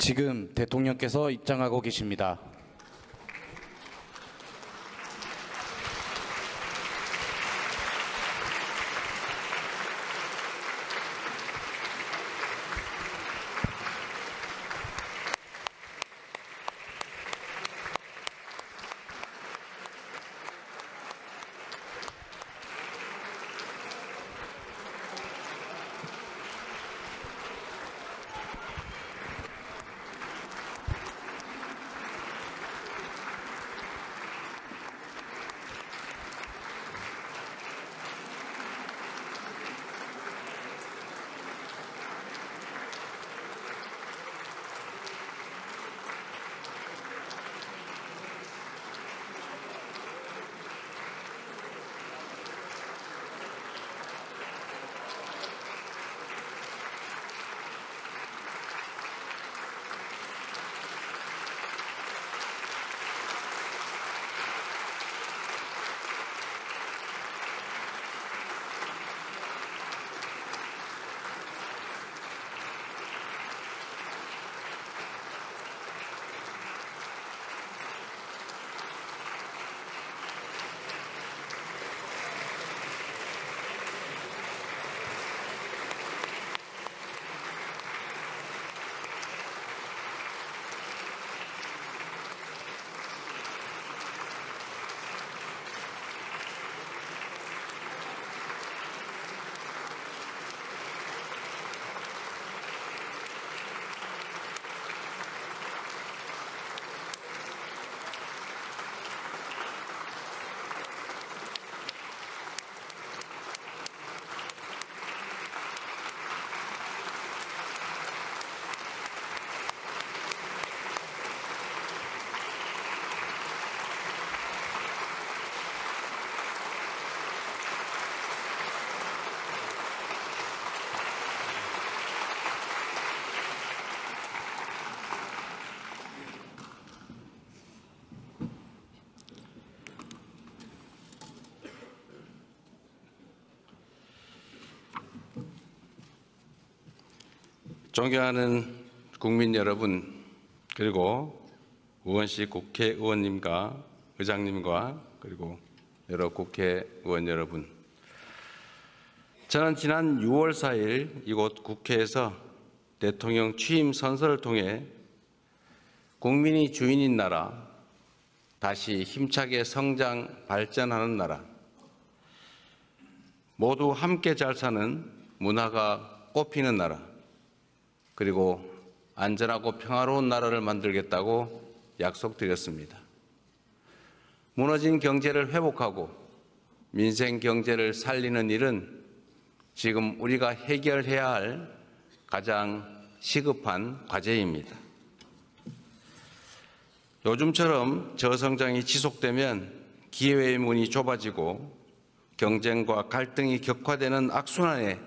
지금 대통령께서 입장하고 계십니다. 존경하는 국민 여러분, 그리고 우원식 국회의원님과 의장님과 그리고 여러 국회의원 여러분, 저는 지난 6월 4일 이곳 국회에서 대통령 취임 선서를 통해 국민이 주인인 나라, 다시 힘차게 성장 발전하는 나라, 모두 함께 잘 사는 문화가 꽃피는 나라, 그리고 안전하고 평화로운 나라를 만들겠다고 약속드렸습니다. 무너진 경제를 회복하고 민생 경제를 살리는 일은 지금 우리가 해결해야 할 가장 시급한 과제입니다. 요즘처럼 저성장이 지속되면 기회의 문이 좁아지고 경쟁과 갈등이 격화되는 악순환에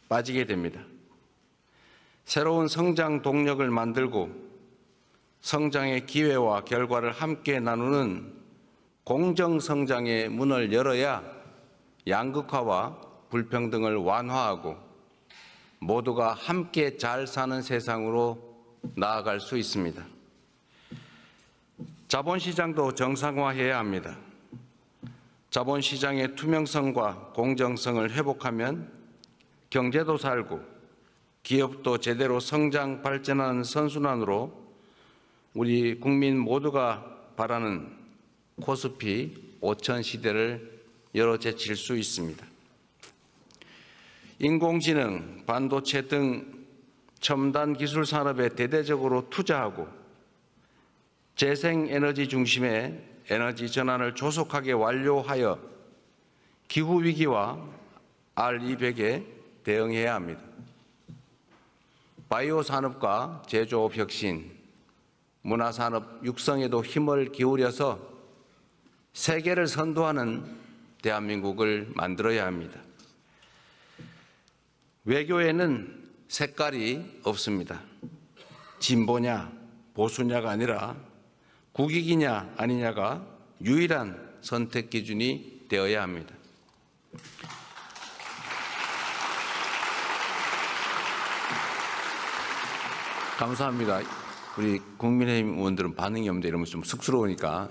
빠지게 됩니다. 새로운 성장 동력을 만들고 성장의 기회와 결과를 함께 나누는 공정성장의 문을 열어야 양극화와 불평등을 완화하고 모두가 함께 잘 사는 세상으로 나아갈 수 있습니다. 자본시장도 정상화해야 합니다. 자본시장의 투명성과 공정성을 회복하면 경제도 살고 기업도 제대로 성장 발전하는 선순환으로 우리 국민 모두가 바라는 코스피 5000 시대를 열어제칠 수 있습니다. 인공지능, 반도체 등 첨단 기술 산업에 대대적으로 투자하고 재생에너지 중심의 에너지 전환을 조속하게 완료하여 기후위기와 R200에 대응해야 합니다. 바이오 산업과 제조업 혁신, 문화산업 육성에도 힘을 기울여서 세계를 선도하는 대한민국을 만들어야 합니다. 외교에는 색깔이 없습니다. 진보냐 보수냐가 아니라 국익이냐 아니냐가 유일한 선택 기준이 되어야 합니다. 감사합니다. 우리 국민의힘 의원들은 반응이 없는데 이러면 좀 쑥스러우니까.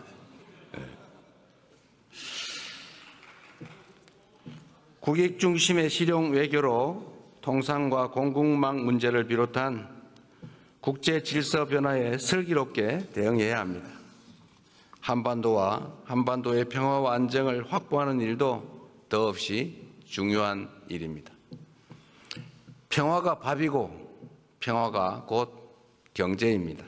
국익 중심의 실용 외교로 통상과 공국망 문제를 비롯한 국제 질서 변화에 슬기롭게 대응해야 합니다. 한반도와 한반도의 평화와 안정을 확보하는 일도 더없이 중요한 일입니다. 평화가 밥이고 평화가 곧 경제입니다.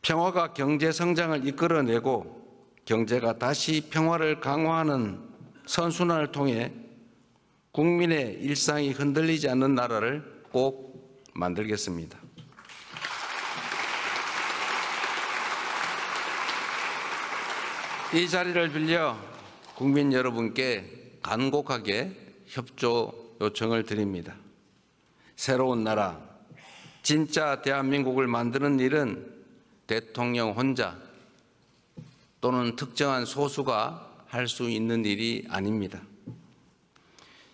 평화가 경제 성장을 이끌어내고 경제가 다시 평화를 강화하는 선순환을 통해 국민의 일상이 흔들리지 않는 나라를 꼭 만들겠습니다. 이 자리를 빌려 국민 여러분께 간곡하게 협조 요청을 드립니다. 새로운 나라, 진짜 대한민국을 만드는 일은 대통령 혼자 또는 특정한 소수가 할 수 있는 일이 아닙니다.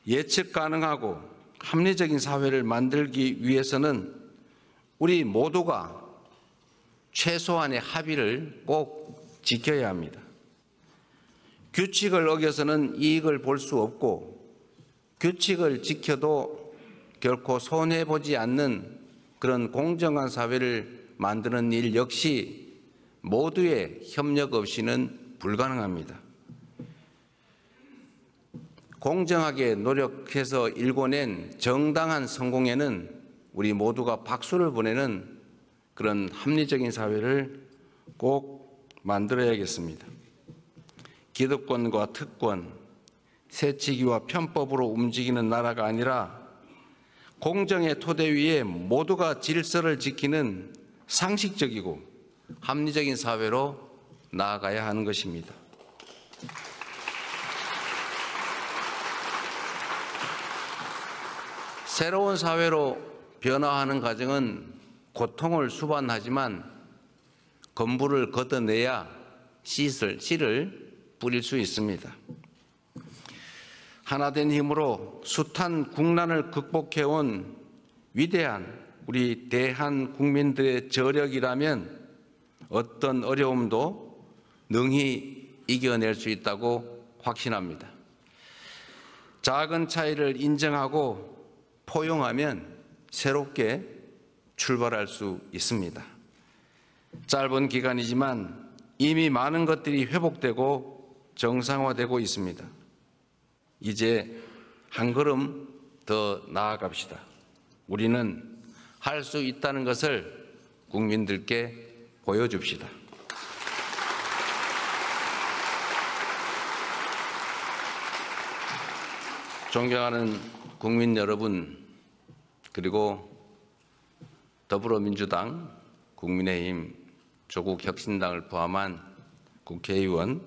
예측 가능하고 합리적인 사회를 만들기 위해서는 우리 모두가 최소한의 합의를 꼭 지켜야 합니다. 규칙을 어겨서는 이익을 볼 수 없고 규칙을 지켜도 결코 손해보지 않는 그런 공정한 사회를 만드는 일 역시 모두의 협력 없이는 불가능합니다. 공정하게 노력해서 일궈낸 정당한 성공에는 우리 모두가 박수를 보내는 그런 합리적인 사회를 꼭 만들어야겠습니다. 기득권과 특권, 새치기와 편법으로 움직이는 나라가 아니라 공정의 토대 위에 모두가 질서를 지키는 상식적이고 합리적인 사회로 나아가야 하는 것입니다. 새로운 사회로 변화하는 과정은 고통을 수반하지만 건물을 걷어내야 씨를 뿌릴 수 있습니다. 하나된 힘으로 숱한 국난을 극복해온 위대한 우리 대한 국민들의 저력이라면 어떤 어려움도 능히 이겨낼 수 있다고 확신합니다. 작은 차이를 인정하고 포용하면 새롭게 출발할 수 있습니다. 짧은 기간이지만 이미 많은 것들이 회복되고 정상화되고 있습니다. 이제 한 걸음 더 나아갑시다. 우리는 할 수 있다는 것을 국민들께 보여줍시다. 존경하는 국민 여러분, 그리고 더불어민주당, 국민의힘, 조국혁신당을 포함한 국회의원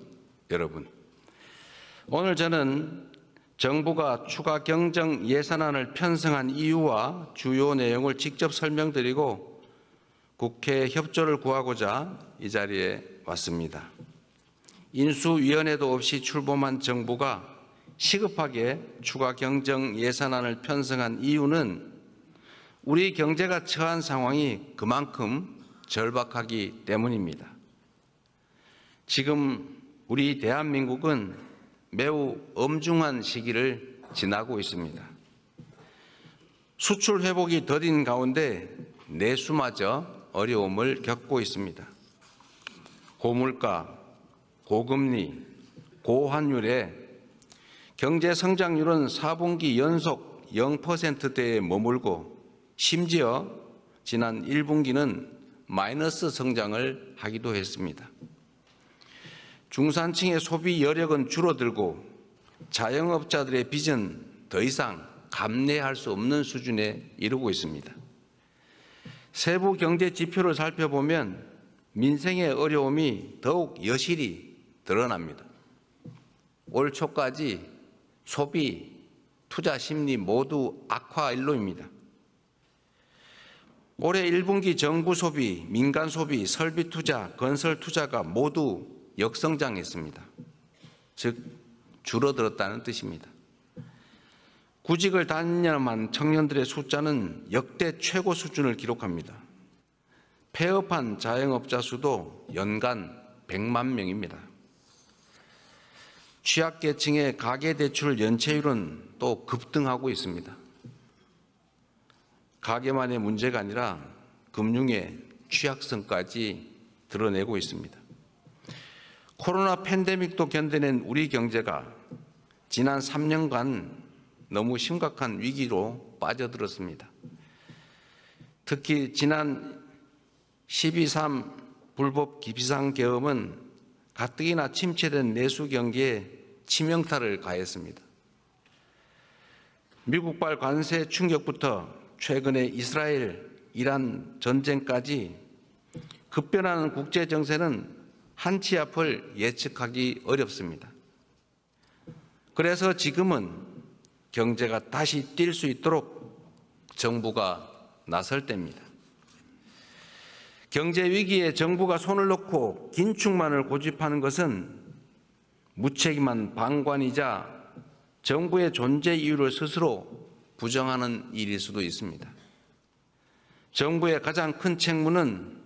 여러분, 오늘 저는 정부가 추가 경정 예산안을 편성한 이유와 주요 내용을 직접 설명드리고 국회 협조를 구하고자 이 자리에 왔습니다. 인수위원회도 없이 출범한 정부가 시급하게 추가 경정 예산안을 편성한 이유는 우리 경제가 처한 상황이 그만큼 절박하기 때문입니다. 지금 우리 대한민국은 매우 엄중한 시기를 지나고 있습니다. 수출 회복이 더딘 가운데 내수마저 어려움을 겪고 있습니다. 고물가, 고금리, 고환율에 경제 성장률은 4분기 연속 0%대에 머물고 심지어 지난 1분기는 마이너스 성장을 하기도 했습니다. 중산층의 소비 여력은 줄어들고 자영업자들의 빚은 더 이상 감내할 수 없는 수준에 이르고 있습니다. 세부 경제 지표를 살펴보면 민생의 어려움이 더욱 여실히 드러납니다. 올 초까지 소비, 투자 심리 모두 악화 일로입니다. 올해 1분기 정부 소비, 민간 소비, 설비 투자, 건설 투자가 모두 역성장했습니다. 즉 줄어들었다는 뜻입니다. 구직을 단념한 청년들의 숫자는 역대 최고 수준을 기록합니다. 폐업한 자영업자 수도 연간 100만 명입니다. 취약계층의 가계대출 연체율은 또 급등하고 있습니다. 가계만의 문제가 아니라 금융의 취약성까지 드러내고 있습니다. 코로나 팬데믹도 견뎌낸 우리 경제가 지난 3년간 너무 심각한 위기로 빠져들었습니다. 특히 지난 12.3 불법 비상계엄은 가뜩이나 침체된 내수 경기에 치명타를 가했습니다. 미국발 관세 충격부터 최근의 이스라엘, 이란 전쟁까지 급변하는 국제 정세는 한치 앞을 예측하기 어렵습니다. 그래서 지금은 경제가 다시 뛸 수 있도록 정부가 나설 때입니다. 경제 위기에 정부가 손을 놓고 긴축만을 고집하는 것은 무책임한 방관이자 정부의 존재 이유를 스스로 부정하는 일일 수도 있습니다. 정부의 가장 큰 책무는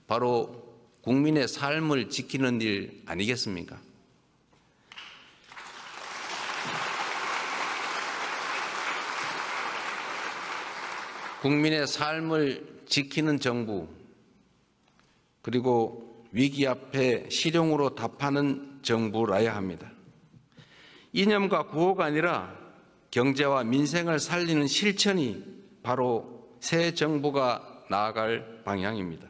바로 국민의 삶을 지키는 일 아니겠습니까? 국민의 삶을 지키는 정부, 그리고 위기 앞에 실용으로 답하는 정부라야 합니다. 이념과 구호가 아니라 경제와 민생을 살리는 실천이 바로 새 정부가 나아갈 방향입니다.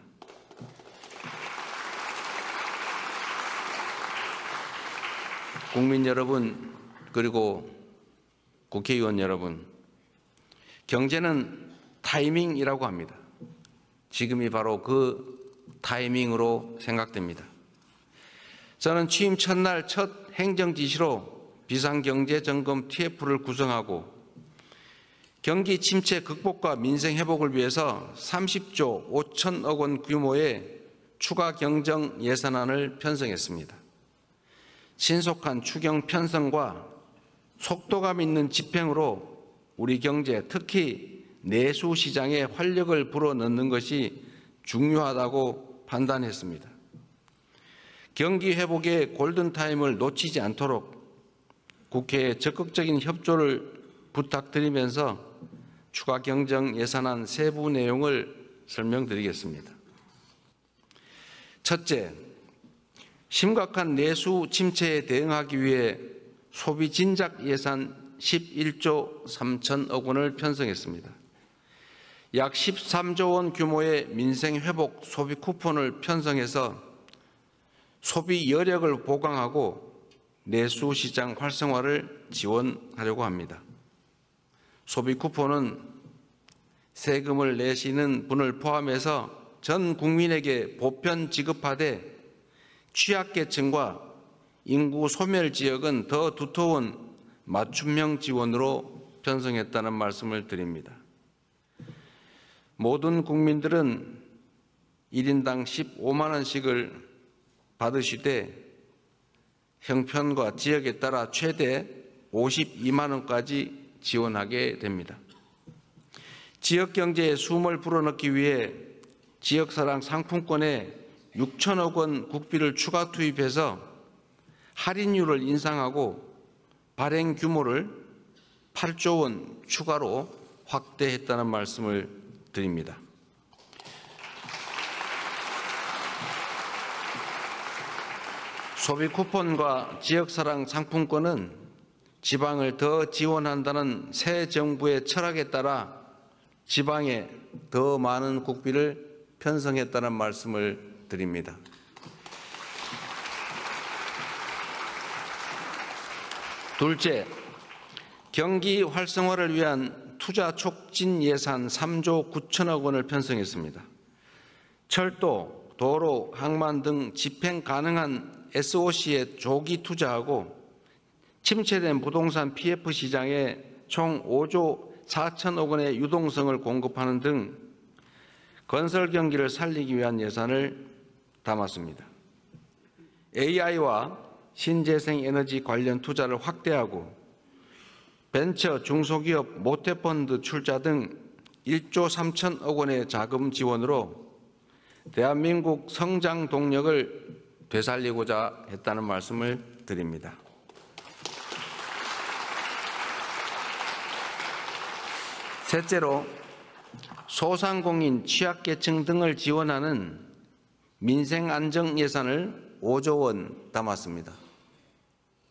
국민 여러분, 그리고 국회의원 여러분, 경제는 타이밍이라고 합니다. 지금이 바로 그 타이밍으로 생각됩니다. 저는 취임 첫날 첫 행정지시로 비상경제점검 TF를 구성하고 경기 침체 극복과 민생 회복을 위해서 30조 5천억 원 규모의 추가 경정 예산안을 편성했습니다. 신속한 추경 편성과 속도감 있는 집행으로 우리 경제, 특히 내수 시장에 활력을 불어넣는 것이 중요하다고 판단했습니다. 경기 회복의 골든타임을 놓치지 않도록 국회에 적극적인 협조를 부탁드리면서 추가 경정 예산안 세부 내용을 설명드리겠습니다. 첫째, 심각한 내수 침체에 대응하기 위해 소비 진작 예산 11조 3천억 원을 편성했습니다. 약 13조 원 규모의 민생 회복 소비 쿠폰을 편성해서 소비 여력을 보강하고 내수 시장 활성화를 지원하려고 합니다. 소비 쿠폰은 세금을 내시는 분을 포함해서 전 국민에게 보편 지급하되 취약계층과 인구 소멸 지역은 더 두터운 맞춤형 지원으로 편성했다는 말씀을 드립니다. 모든 국민들은 1인당 15만 원씩을 받으시되 형편과 지역에 따라 최대 52만 원까지 지원하게 됩니다. 지역 경제에 숨을 불어넣기 위해 지역사랑 상품권에 6천억 원 국비를 추가 투입해서 할인율을 인상하고 발행 규모를 8조 원 추가로 확대했다는 말씀을 드립니다. 소비 쿠폰과 지역사랑 상품권은 지방을 더 지원한다는 새 정부의 철학에 따라 지방에 더 많은 국비를 편성했다는 말씀을 드립니다. 둘째, 경기 활성화를 위한 투자 촉진 예산 3조 9천억 원을 편성했습니다. 철도, 도로, 항만 등 집행 가능한 SOC에 조기 투자하고 침체된 부동산 PF 시장에 총 5조 4천억 원의 유동성을 공급하는 등 건설 경기를 살리기 위한 예산을 담았습니다. AI와 신재생 에너지 관련 투자를 확대하고 벤처 중소기업 모태펀드 출자 등 1조 3천억 원의 자금 지원으로 대한민국 성장 동력을 되살리고자 했다는 말씀을 드립니다. 셋째로 소상공인, 취약계층 등을 지원하는 민생안정 예산을 5조 원 담았습니다.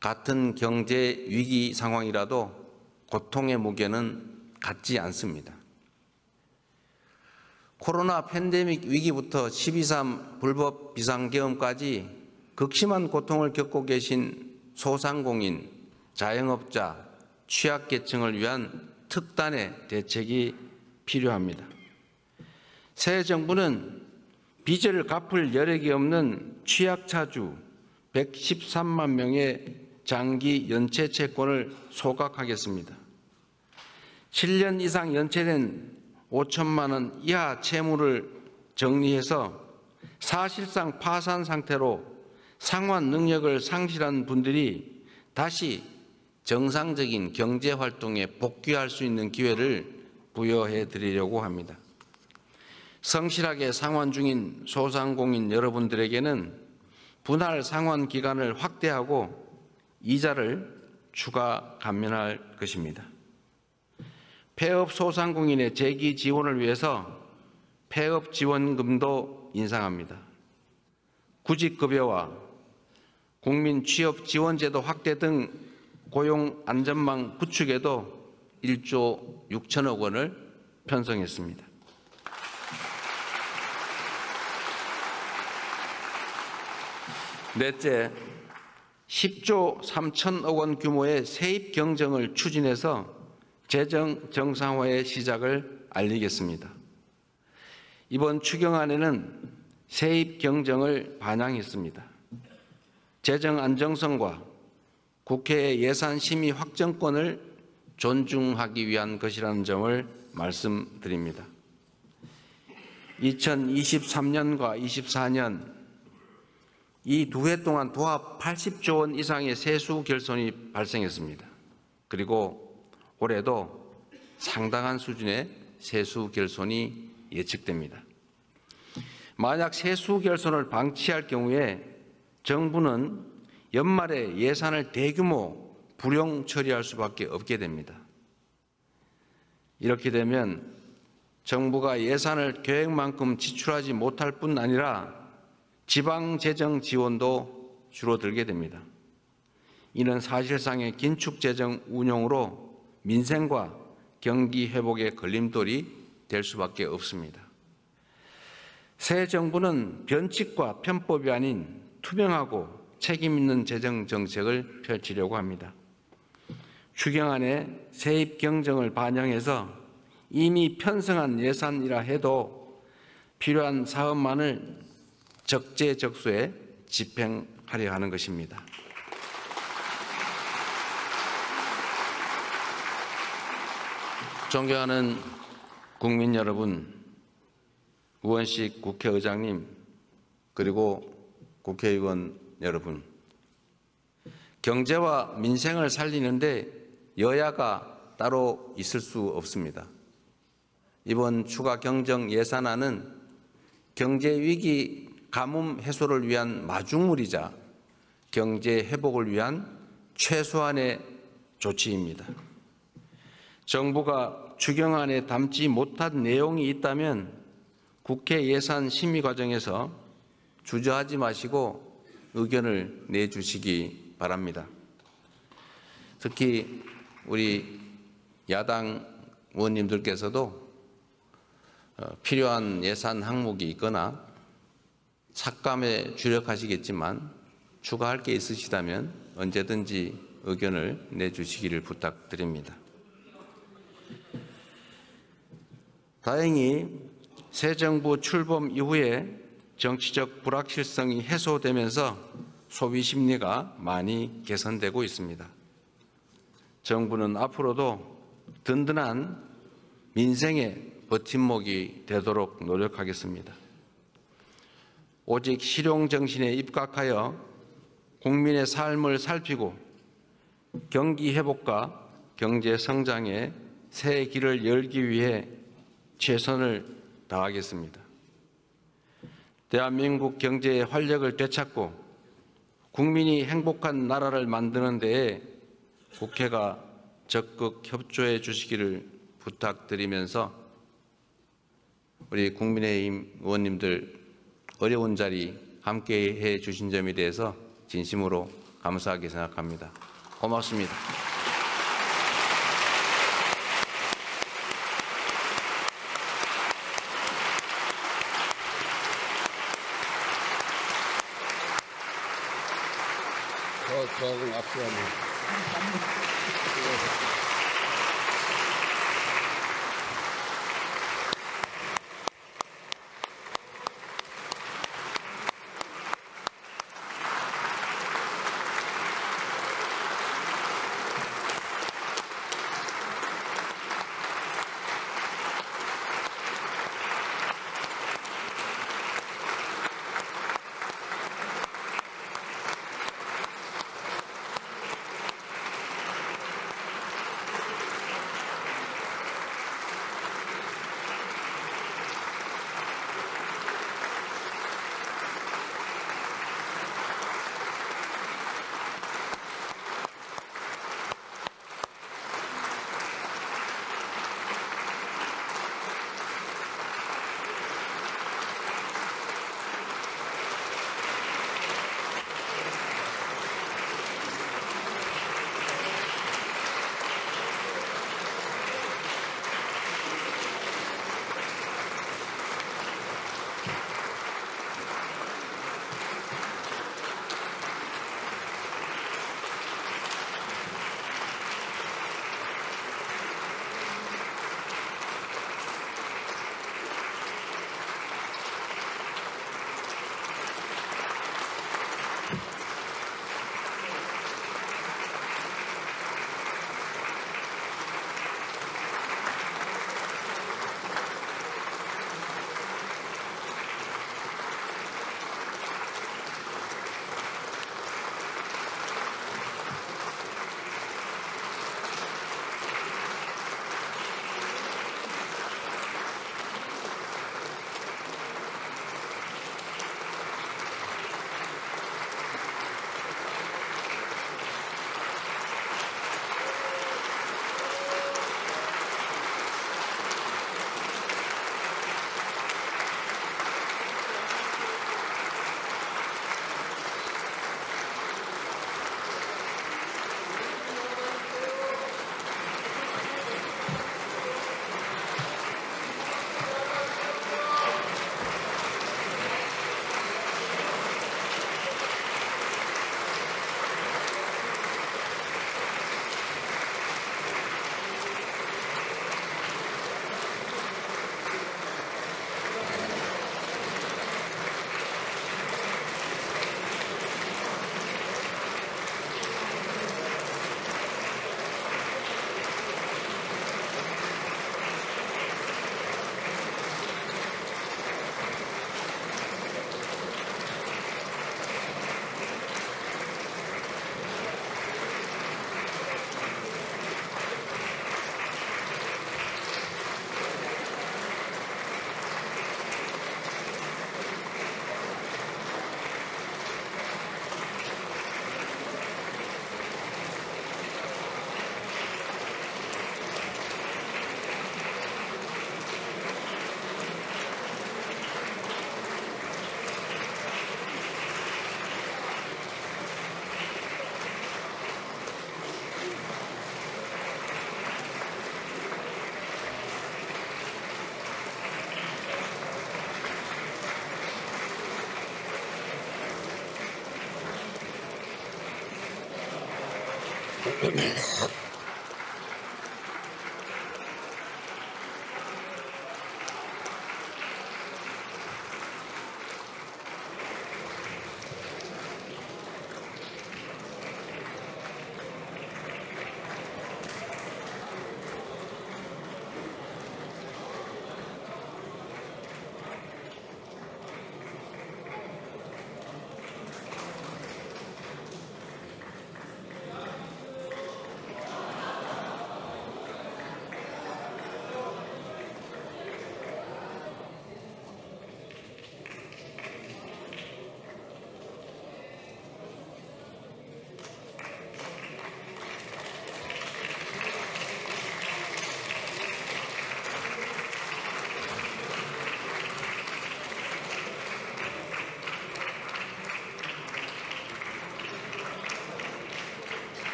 같은 경제 위기 상황이라도 고통의 무게는 같지 않습니다. 코로나 팬데믹 위기부터 12.3 불법 비상계엄까지 극심한 고통을 겪고 계신 소상공인, 자영업자, 취약계층을 위한 특단의 대책이 필요합니다. 새 정부는 빚을 갚을 여력이 없는 취약차주 113만 명의 장기 연체 채권을 소각하겠습니다. 7년 이상 연체된 5천만 원 이하 채무를 정리해서 사실상 파산 상태로 상환 능력을 상실한 분들이 다시 정상적인 경제 활동에 복귀할 수 있는 기회를 부여해 드리려고 합니다. 성실하게 상환 중인 소상공인 여러분들에게는 분할 상환 기간을 확대하고 이자를 추가 감면할 것입니다. 폐업 소상공인의 재기 지원을 위해서 폐업 지원금도 인상합니다. 구직급여와 국민 취업 지원제도 확대 등 고용 안전망 구축에도 1조 6천억 원을 편성했습니다. 넷째, 10조 3천억 원 규모의 세입 경정을 추진해서 재정 정상화의 시작을 알리겠습니다. 이번 추경안에는 세입 경정을 반영했습니다. 재정 안정성과 국회의 예산 심의 확정권을 존중하기 위한 것이라는 점을 말씀드립니다. 2023년과 24년 이 두 해 동안 도합 80조 원 이상의 세수 결손이 발생했습니다. 그리고 올해도 상당한 수준의 세수 결손이 예측됩니다. 만약 세수 결손을 방치할 경우에 정부는 연말에 예산을 대규모 불용 처리할 수밖에 없게 됩니다. 이렇게 되면 정부가 예산을 계획만큼 지출하지 못할 뿐 아니라 지방재정 지원도 줄어들게 됩니다. 이는 사실상의 긴축재정 운용으로 민생과 경기 회복의 걸림돌이 될 수밖에 없습니다. 새 정부는 변칙과 편법이 아닌 투명하고 책임 있는 재정 정책을 펼치려고 합니다. 추경안에 세입 경정을 반영해서 이미 편성한 예산이라 해도 필요한 사업만을 적재적소에 집행하려 하는 것입니다. 존경하는 국민 여러분, 우원식 국회의장님, 그리고 국회의원 여러분, 경제와 민생을 살리는데 여야가 따로 있을 수 없습니다. 이번 추가 경정 예산안은 경제 위기 가뭄 해소를 위한 마중물이자 경제 회복을 위한 최소한의 조치입니다. 정부가 추경안에 담지 못한 내용이 있다면 국회 예산 심의 과정에서 주저하지 마시고 의견을 내주시기 바랍니다. 특히 우리 야당 의원님들께서도 필요한 예산 항목이 있거나 삭감에 주력하시겠지만 추가할 게 있으시다면 언제든지 의견을 내주시기를 부탁드립니다. 다행히 새 정부 출범 이후에 정치적 불확실성이 해소되면서 소비 심리가 많이 개선되고 있습니다. 정부는 앞으로도 든든한 민생의 버팀목이 되도록 노력하겠습니다. 오직 실용정신에 입각하여 국민의 삶을 살피고 경기 회복과 경제 성장의 새 길을 열기 위해 최선을 다하겠습니다. 대한민국 경제의 활력을 되찾고 국민이 행복한 나라를 만드는 데에 국회가 적극 협조해 주시기를 부탁드리면서 우리 국민의힘 의원님들 어려운 자리 함께해 주신 점에 대해서 진심으로 감사하게 생각합니다. 고맙습니다. 저하고는 악수합니다.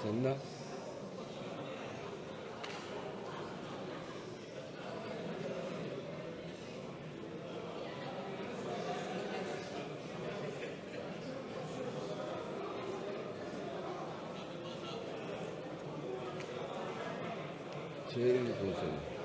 됐나? 제일 보세요.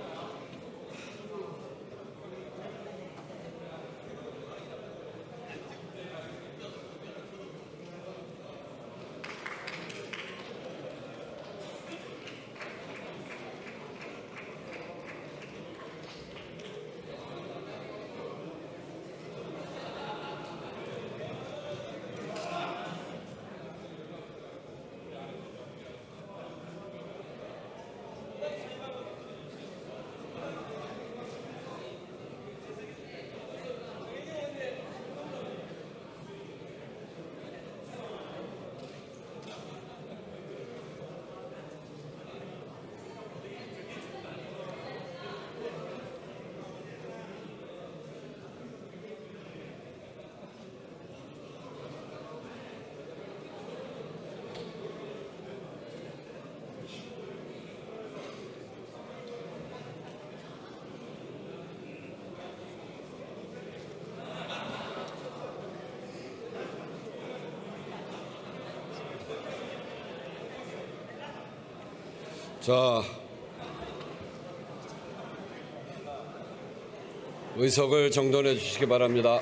자, 의석을 정돈해 주시기 바랍니다.